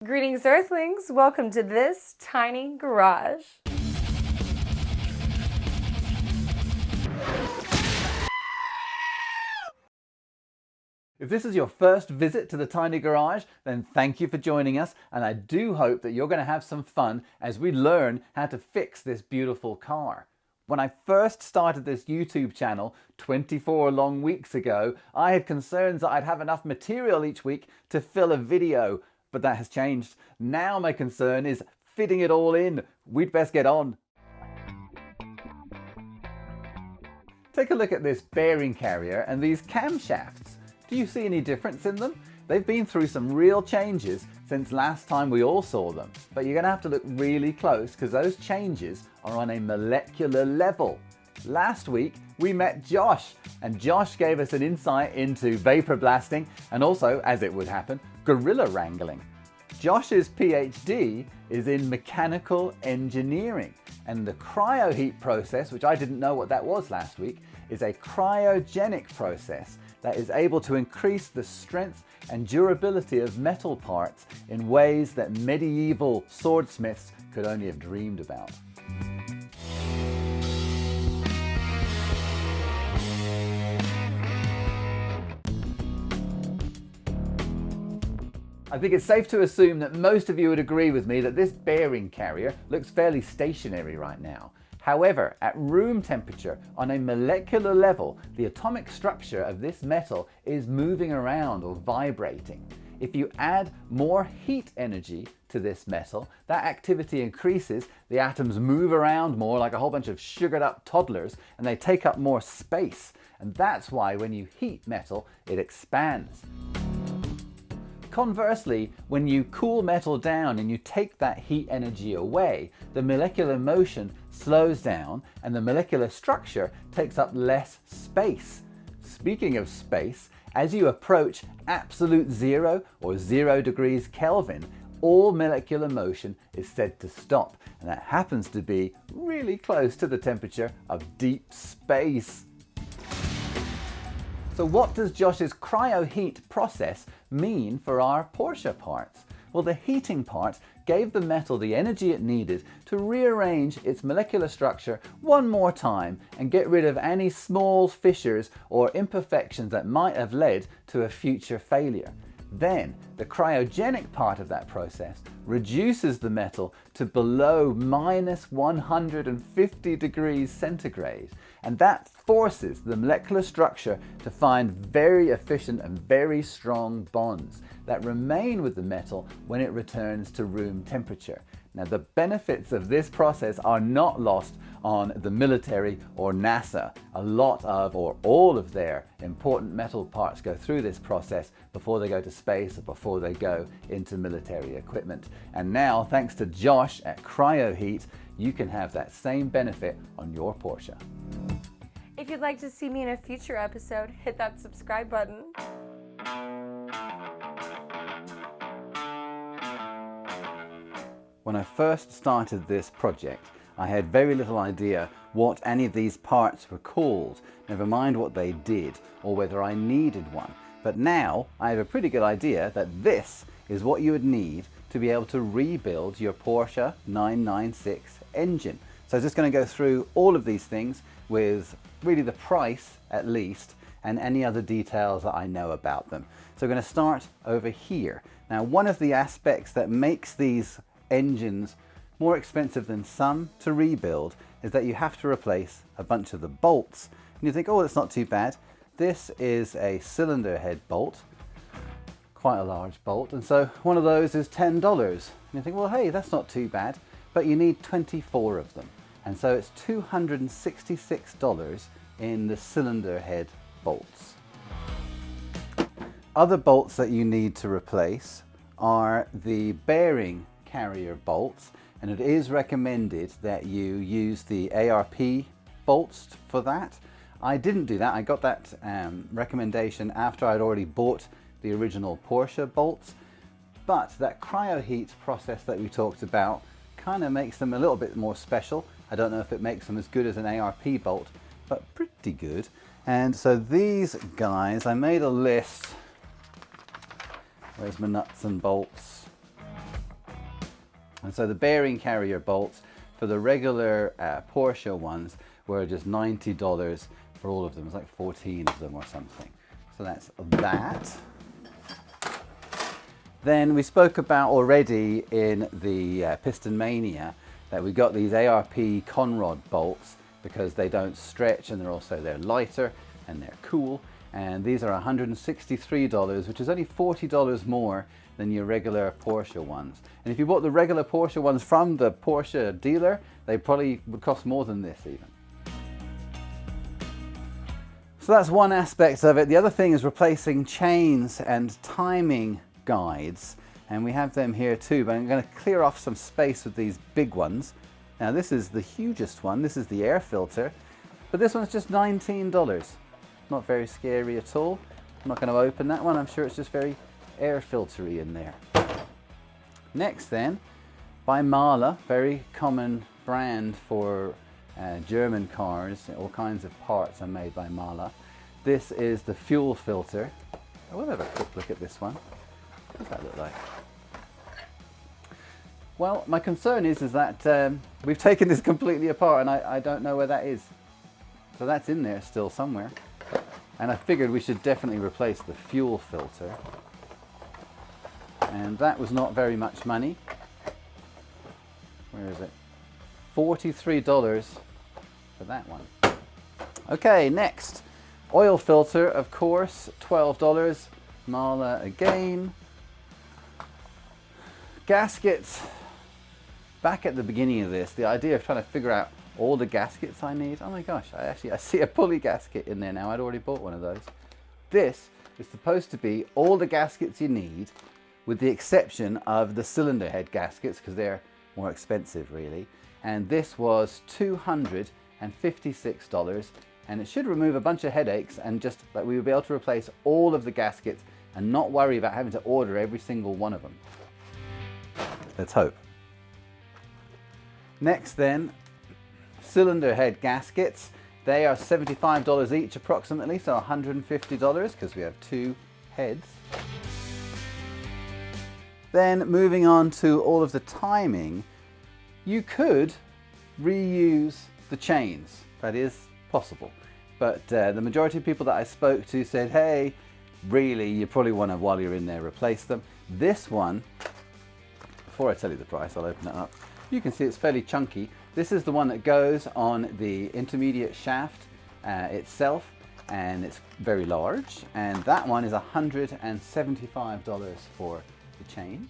Greetings, Earthlings! Welcome to this tiny garage. If this is your first visit to the tiny garage, then thank you for joining us, and I do hope that you're going to have some fun as we learn how to fix this beautiful car. When I first started this YouTube channel 24 long weeks ago, I had concerns that I'd have enough material each week to fill a video, but that has changed. Now my concern is fitting it all in. We'd best get on. Take a look at this bearing carrier and these camshafts. Do you see any difference in them? They've been through some real changes since last time we all saw them, but you're going to have to look really close because those changes are on a molecular level. Last week we met Josh, and Josh gave us an insight into vapor blasting and also, as it would happen, gorilla wrangling. Josh's PhD is in mechanical engineering, and the cryoheat process, which I didn't know what that was last week, is a cryogenic process that is able to increase the strength and durability of metal parts in ways that medieval swordsmiths could only have dreamed about. I think it's safe to assume that most of you would agree with me that this bearing carrier looks fairly stationary right now. However, at room temperature, on a molecular level, the atomic structure of this metal is moving around or vibrating. If you add more heat energy to this metal, that activity increases, the atoms move around more like a whole bunch of sugared up toddlers, and they take up more space. And that's why when you heat metal, it expands. Conversely, when you cool metal down and you take that heat energy away, the molecular motion slows down and the molecular structure takes up less space. Speaking of space, as you approach absolute zero or 0 degrees Kelvin, all molecular motion is said to stop, and that happens to be really close to the temperature of deep space. So what does Josh's cryoheat process mean for our Porsche parts? Well, the heating part gave the metal the energy it needed to rearrange its molecular structure one more time and get rid of any small fissures or imperfections that might have led to a future failure. Then, the cryogenic part of that process reduces the metal to below minus 150 degrees centigrade, and that forces the molecular structure to find very efficient and very strong bonds that remain with the metal when it returns to room temperature. Now, the benefits of this process are not lost on the military or NASA. A lot of, or all of their important metal parts go through this process before they go to space or before they go into military equipment. And now, thanks to Josh at CryoHeat, you can have that same benefit on your Porsche. If you'd like to see me in a future episode, hit that subscribe button. When I first started this project, I had very little idea what any of these parts were called, never mind what they did or whether I needed one. But now I have a pretty good idea that this is what you would need to be able to rebuild your Porsche 996 engine. So I'm just going to go through all of these things with really the price at least and any other details that I know about them. So we're going to start over here. Now, one of the aspects that makes these engines more expensive than some to rebuild is that you have to replace a bunch of the bolts. And you think, oh, that's not too bad. This is a cylinder head bolt, quite a large bolt, and so one of those is $10. And you think, well, hey, that's not too bad, but you need 24 of them. And so it's $266 in the cylinder head bolts. Other bolts that you need to replace are the bearing carrier bolts, and it is recommended that you use the ARP bolts for that. I didn't do that. I got that recommendation after I'd already bought the original Porsche bolts, but that cryoheat process that we talked about kind of makes them a little bit more special. I don't know if it makes them as good as an ARP bolt, but pretty good. And so these guys, I made a list. Where's my nuts and bolts? And so the bearing carrier bolts for the regular Porsche ones were just $90 for all of them. It's like 14 of them or something. So that's that. Then we spoke about already in the Piston Mania that we got these ARP Conrod bolts because they don't stretch, and they're lighter and they're cool. And these are $163, which is only $40 more than your regular Porsche ones. And if you bought the regular Porsche ones from the Porsche dealer, they probably would cost more than this even. So that's one aspect of it. The other thing is replacing chains and timing guides. And we have them here too, but I'm going to clear off some space with these big ones. Now this is the hugest one. This is the air filter, but this one's just $19. Not very scary at all. I'm not going to open that one. I'm sure it's just very air filtery in there. Next then, by Mahle, very common brand for German cars. All kinds of parts are made by Mahle. This is the fuel filter. I will have a quick look at this one. What does that look like? Well, my concern is that we've taken this completely apart and I don't know where that is. So that's in there still somewhere. And I figured we should definitely replace the fuel filter. And that was not very much money. Where is it? $43 for that one. Okay, next. Oil filter, of course, $12. Mahle again. Gaskets. Back at the beginning of this, the idea of trying to figure out all the gaskets I need. Oh my gosh, I see a pulley gasket in there now. I'd already bought one of those. This is supposed to be all the gaskets you need, with the exception of the cylinder head gaskets, because they're more expensive really. And this was $256, and it should remove a bunch of headaches, and just that we will be able to replace all of the gaskets and not worry about having to order every single one of them. Let's hope. Next then, cylinder head gaskets. They are $75 each approximately, so $150 because we have two heads. Then moving on to all of the timing, you could reuse the chains. That is possible. But the majority of people that I spoke to said, hey, really, you probably want to, while you're in there, replace them. This one, before I tell you the price, I'll open it up. You can see it's fairly chunky. This is the one that goes on the intermediate shaft itself, and it's very large. And that one is $175 for the chain.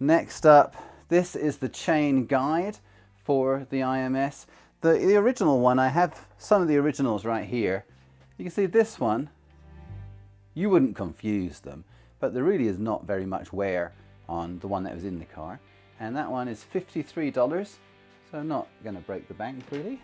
Next up, this is the chain guide for the IMS. The original one, I have some of the originals right here. You can see this one, you wouldn't confuse them, but there really is not very much wear on the one that was in the car. And that one is $53, so not going to break the bank really.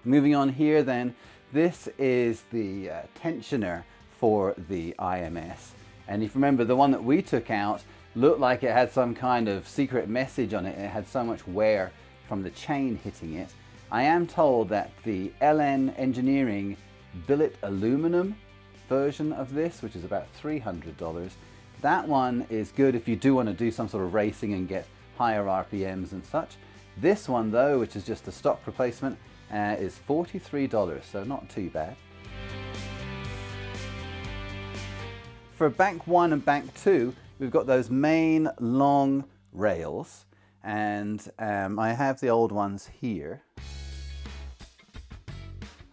Moving on here then, this is the tensioner for the IMS. And if you remember, the one that we took out looked like it had some kind of secret message on it. It had so much wear from the chain hitting it. I am told that the LN Engineering billet aluminum version of this, which is about $300, that one is good if you do want to do some sort of racing and get higher RPMs and such. This one though, which is just a stock replacement, is $43, so not too bad. For bank 1 and bank 2, we've got those main long rails, and I have the old ones here.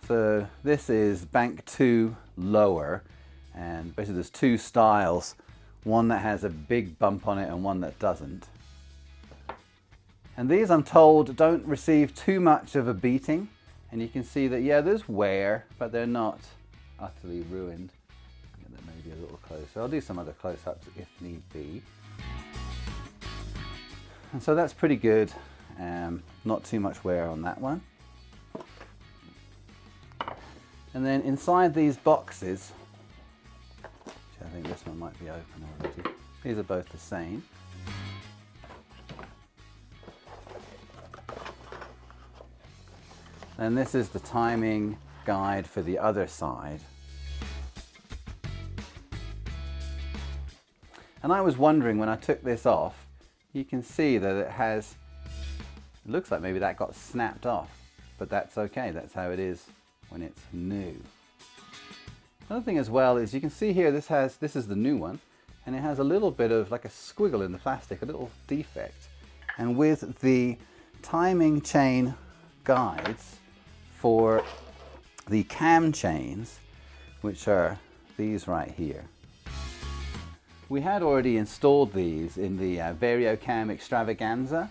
So this is bank 2 lower, and basically there's two styles, one that has a big bump on it and one that doesn't. And these, I'm told, don't receive too much of a beating, and you can see that, yeah, there's wear, but they're not utterly ruined. Get that maybe a little closer. I'll do some other close-ups if need be. And so that's pretty good. Not too much wear on that one. And then inside these boxes, which I think this one might be open already, these are both the same. And this is the timing guide for the other side. And I was wondering when I took this off, you can see that it looks like maybe that got snapped off, but that's okay, that's how it is when it's new. Another thing as well is you can see here this is the new one, and it has a little bit of like a squiggle in the plastic, a little defect. And with the timing chain guides for the cam chains, which are these right here, we had already installed these in the VarioCam Extravaganza,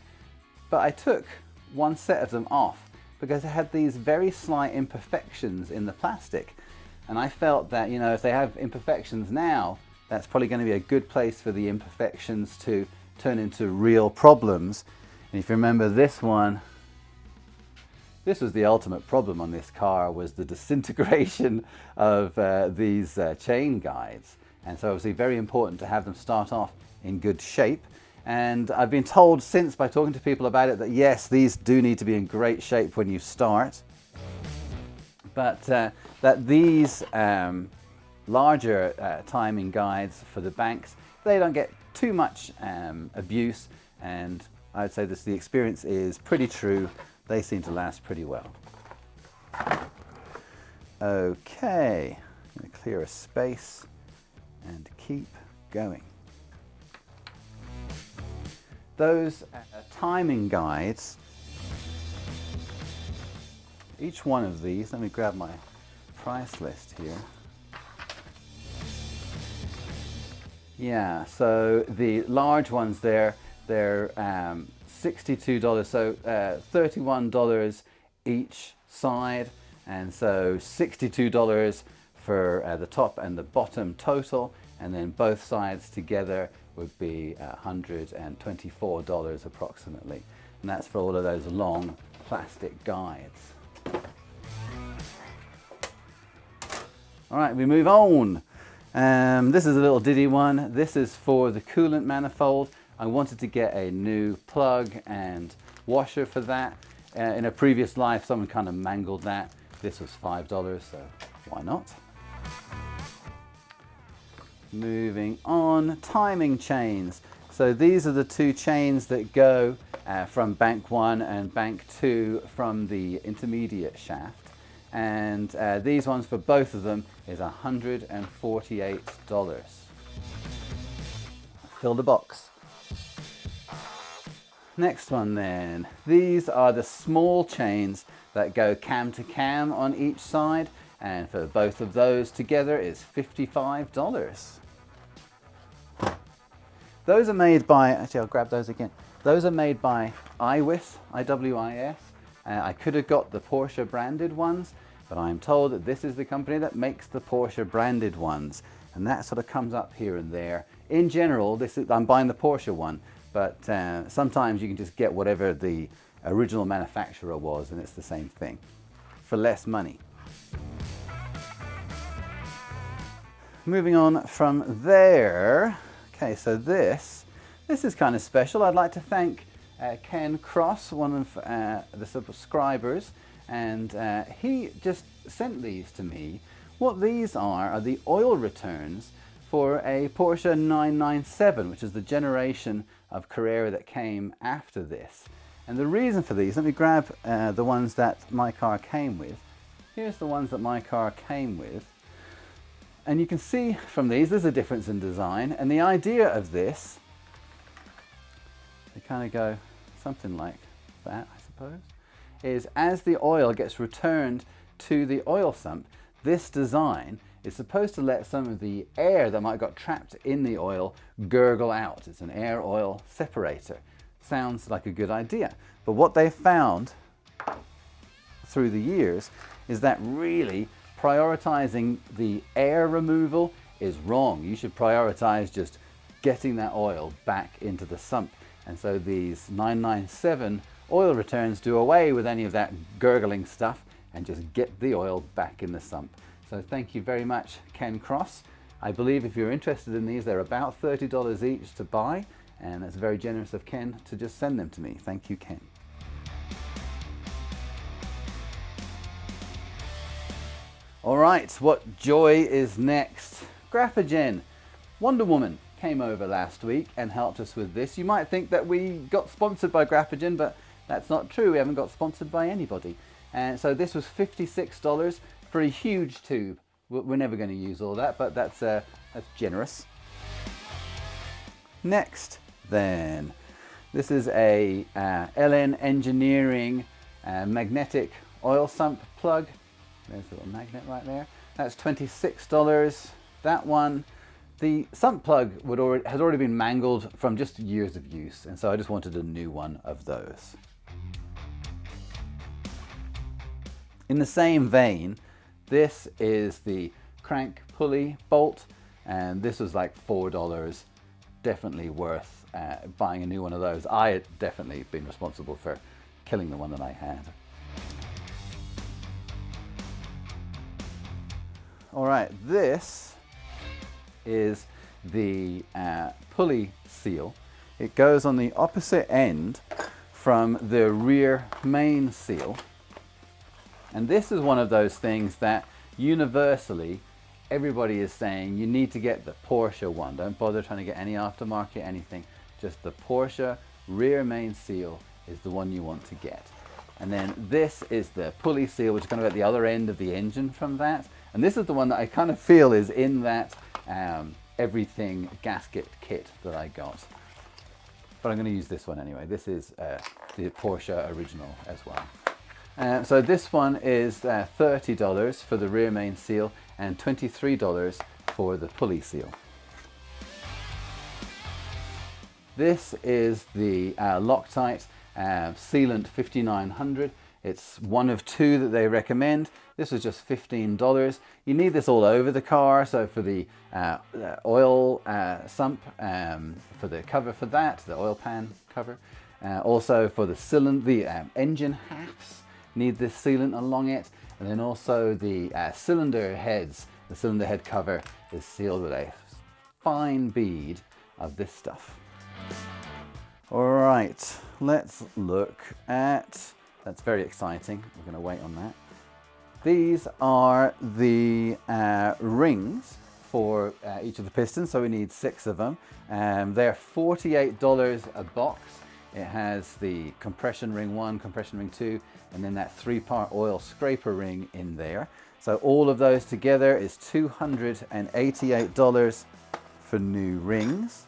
but I took one set of them off because it had these very slight imperfections in the plastic. And I felt that, you know, if they have imperfections now, that's probably going to be a good place for the imperfections to turn into real problems. And if you remember this one, this was the ultimate problem on this car, was the disintegration of these chain guides. And so obviously very important to have them start off in good shape. And I've been told since by talking to people about it that yes, these do need to be in great shape when you start. But that these larger timing guides for the banks, they don't get too much abuse, and I would say the experience is pretty true. They seem to last pretty well. Okay, I'm going to clear a space and keep going. Those timing guides, each one of these, let me grab my price list here. Yeah, so the large ones they're $62, so $31 each side, and so $62 for the top and the bottom total, and then both sides together would be $124 approximately, and that's for all of those long plastic guides. All right, we move on. This is a little diddy one. This is for the coolant manifold. I wanted to get a new plug and washer for that. In a previous life, someone kind of mangled that. This was $5, so why not? Moving on, timing chains. So these are the two chains that go from bank 1 and bank 2 from the intermediate shaft. And these ones for both of them is $148. Fill the box. Next one then. These are the small chains that go cam to cam on each side, and for both of those together is $55. Those are made by, actually I'll grab those again. Those are made by IWIS, IWIS. I could have got the Porsche branded ones, but I'm told that this is the company that makes the Porsche branded ones, and that sort of comes up here and there. In general, I'm buying the Porsche one, but sometimes you can just get whatever the original manufacturer was, and it's the same thing for less money. Moving on from there. Okay, so this is kind of special. I'd like to thank Ken Cross, one of the subscribers, and he just sent these to me. What these are the oil returns for a Porsche 997, which is the generation of Carrera that came after this. And the reason for these, let me grab the ones that my car came with. Here's the ones that my car came with. And you can see from these, there's a difference in design. And the idea of this, they kind of go something like that, I suppose, is as the oil gets returned to the oil sump, this design is supposed to let some of the air that might have got trapped in the oil gurgle out. It's an air-oil separator. Sounds like a good idea. But what they found through the years is that really prioritizing the air removal is wrong. You should prioritize just getting that oil back into the sump. And so these 997 oil returns do away with any of that gurgling stuff and just get the oil back in the sump. So thank you very much, Ken Cross. I believe if you're interested in these, they're about $30 each to buy, and it's very generous of Ken to just send them to me. Thank you, Ken. All right, what joy is next? Graphogen, Wonder Woman. came over last week and helped us with this. You might think that we got sponsored by Graphogen, but that's not true. We haven't got sponsored by anybody. And so this was $56 for a huge tube. We're never going to use all that, but that's generous. Next then, this is a LN Engineering magnetic oil sump plug. There's a little magnet right there. That's $26. That one, the sump plug has already been mangled from just years of use, and so I just wanted a new one of those. In the same vein, this is the crank pulley bolt, and this was like $4. Definitely worth buying a new one of those. I had definitely been responsible for killing the one that I had. All right, this is the Pulley Seal. It goes on the opposite end from the rear main seal. And this is one of those things that universally everybody is saying you need to get the Porsche one. Don't bother trying to get any aftermarket anything. Just the Porsche rear main seal is the one you want to get. And then this is the Pulley Seal, which is kind of at the other end of the engine from that. And this is the one that I kind of feel is in that everything gasket kit that I got. But I'm going to use this one anyway. This is the Porsche original as well. So this one is $30 for the rear main seal and $23 for the Pulley Seal. This is the Loctite Sealant 5900. It's one of two that they recommend. This was just $15. You need this all over the car, so for the oil sump, for the cover for that, the oil pan cover. Also for the engine halves, need this sealant along it. And then also the cylinder heads, the cylinder head cover is sealed with a fine bead of this stuff. All right, let's look at, that's very exciting. We're going to wait on that. These are the rings for each of the pistons, so we need 6 of them. They're $48 a box. It has the compression ring 1, compression ring 2, and then that 3-part oil scraper ring in there. So all of those together is $288 for new rings.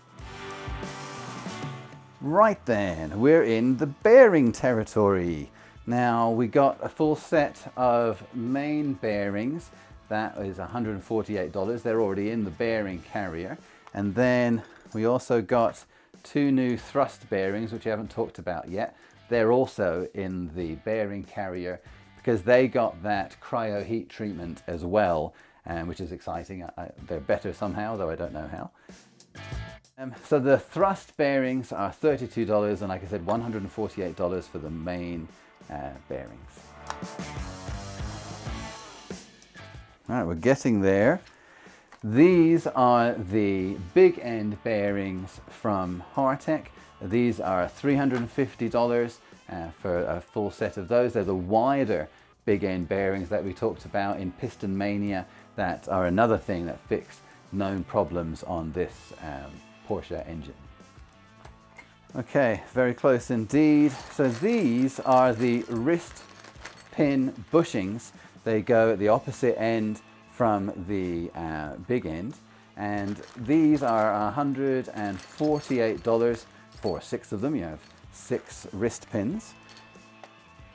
Right then, we're in the bearing territory. Now we got a full set of main bearings. That is $148. They're already in the bearing carrier. And then we also got 2 new thrust bearings, which I haven't talked about yet. They're also in the bearing carrier because they got that CryoHeat treatment as well, which is exciting. They're better somehow, though I don't know how. So the thrust bearings are $32, and like I said, $148 for the main bearings. All right, we're getting there. These are the big end bearings from Hartech. These are $350 for a full set of those. They're the wider big end bearings that we talked about in Piston Mania that are another thing that fixed known problems on this Porsche engine. Okay, very close indeed. So these are the wrist pin bushings. They go at the opposite end from the big end, and these are $148 for 6 of them. You have 6 wrist pins.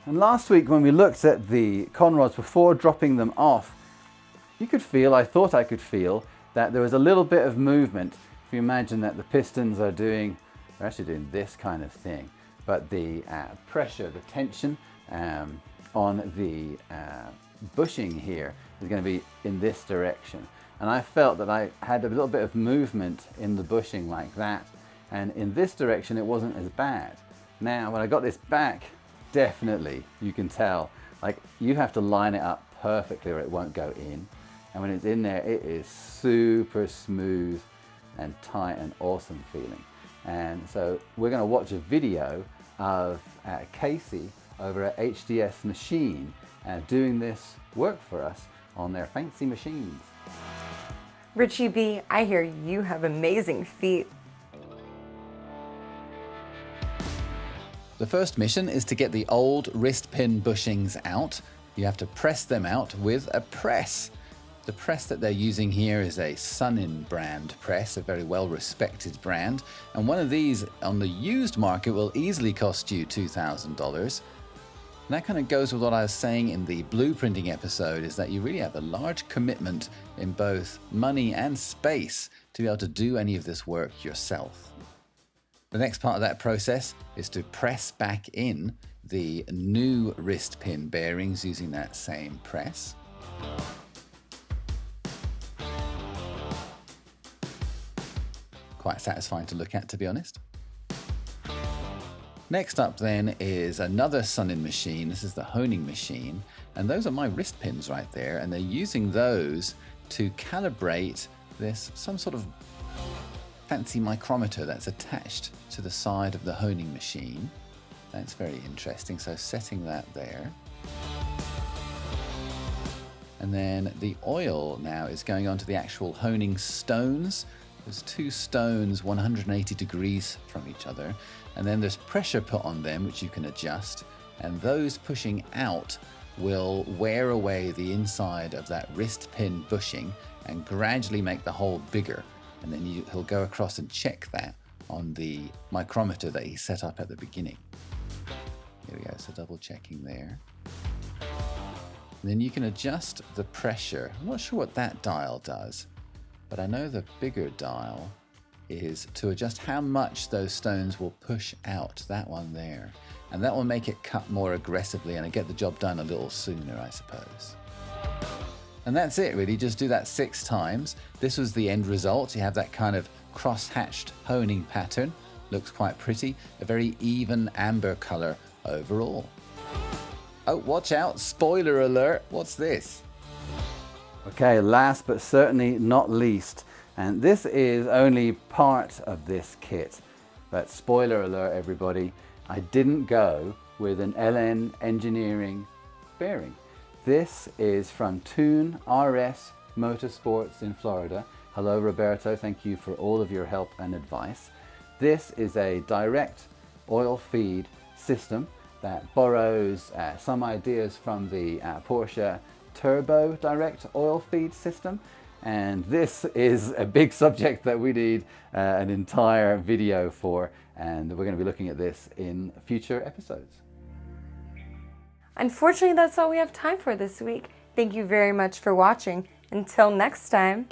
And last week when we looked at the Conrods before dropping them off, you could feel, I thought I could feel, that there was a little bit of movement. If you imagine that the pistons are they're actually doing this kind of thing, but the pressure, the tension on the bushing here is going to be in this direction. And I felt that I had a little bit of movement in the bushing like that, and in this direction it wasn't as bad. Now when I got this back, definitely you can tell, like, you have to line it up perfectly or it won't go in. And when it's in there, it is super smooth and tight and awesome feeling. And so we're going to watch a video of Casey over at HDS Machine doing this work for us on their fancy machines. Richie B, I hear you have amazing feet. The first mission is to get the old wrist pin bushings out. You have to press them out with a press. The press that they're using here is a Sunin brand press, a very well-respected brand. And one of these on the used market will easily cost you $2,000. And that kind of goes with what I was saying in the blueprinting episode, is that you really have a large commitment in both money and space to be able to do any of this work yourself. The next part of that process is to press back in the new wrist pin bearings using that same press. Quite satisfying to look at, to be honest. Next up then is another Sunin machine. This is the honing machine, and those are my wrist pins right there, and they're using those to calibrate this, some sort of fancy micrometer that's attached to the side of the honing machine. That's very interesting, so setting that there. And then the oil now is going on to the actual honing stones. There's two stones 180 degrees from each other, and then there's pressure put on them which you can adjust, and those pushing out will wear away the inside of that wrist pin bushing and gradually make the hole bigger, and then he'll go across and check that on the micrometer that he set up at the beginning. Here we go, so double checking there. And then you can adjust the pressure. I'm not sure what that dial does, but I know the bigger dial is to adjust how much those stones will push out, that one there. And that will make it cut more aggressively and get the job done a little sooner, I suppose. And that's it really, just do that 6 times. This was the end result. You have that kind of cross-hatched honing pattern. Looks quite pretty, a very even amber color overall. Oh, watch out, spoiler alert, what's this? Okay, last but certainly not least, and this is only part of this kit, but spoiler alert everybody, I didn't go with an LN Engineering bearing. This is from Toon RS Motorsports in Florida. Hello Roberto, thank you for all of your help and advice. This is a direct oil feed system that borrows some ideas from the Porsche turbo direct oil feed system, and this is a big subject that we need an entire video for, and we're going to be looking at this in future episodes. Unfortunately, that's all we have time for this week. Thank you very much for watching. Until next time.